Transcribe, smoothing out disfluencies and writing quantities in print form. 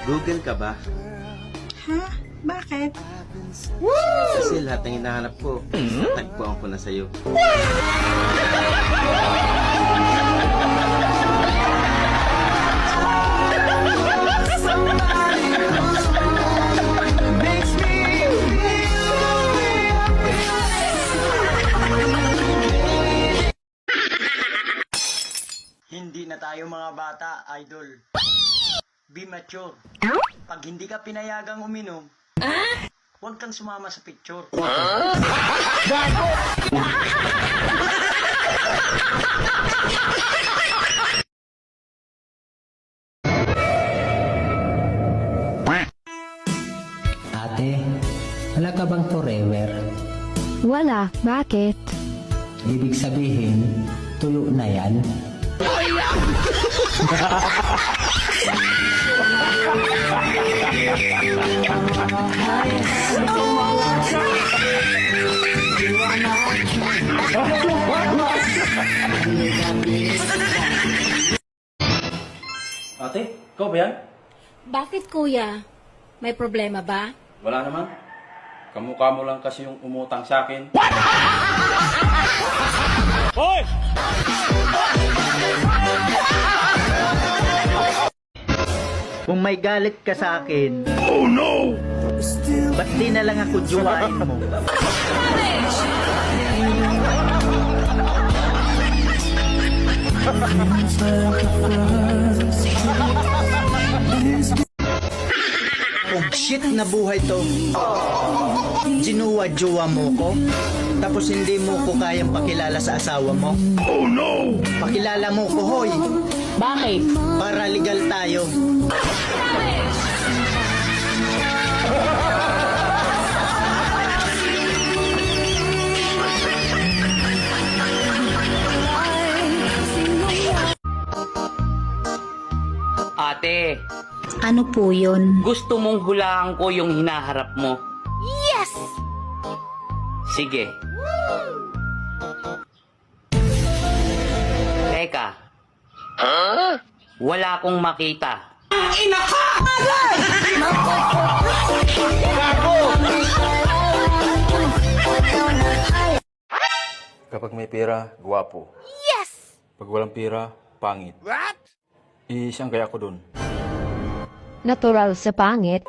Google ka ba? Ha? Bakit? Kasi lahat ng hinahanap ko, tagpuan ko na sa'yo. Hindi na tayo mga bata, idol. Be mature. Pag hindi ka pinayagang uminom, huwag kang sumama sa picture. Ate, wala ka bang forever? Wala, bakit? Ibig sabihin, tuyo na yan. Ate, ikaw ba yan? Bakit kuya? May problema ba? Wala naman. Kamukha mo lang kasi yung umutang sa akin. Kung may galit ka sa akin, oh no! Ba't di na lang ako juwain mo? Oh shit na buhay to. Jinuwa-juwa mo ko, tapos hindi mo ko kayang pakilala sa asawa mo. Oh no! Pakilala mo ko, hoy. Bakit? Para legal tayo. Ate, Ano po yun? gusto mong hulaan ko yung hinaharap mo? Yes! Sige. Teka. Wala akong makita. Kapag may pera, gwapo. Yes! Pag walang pera, pangit. What? Isang kaya ko dun. Natural sa pangit.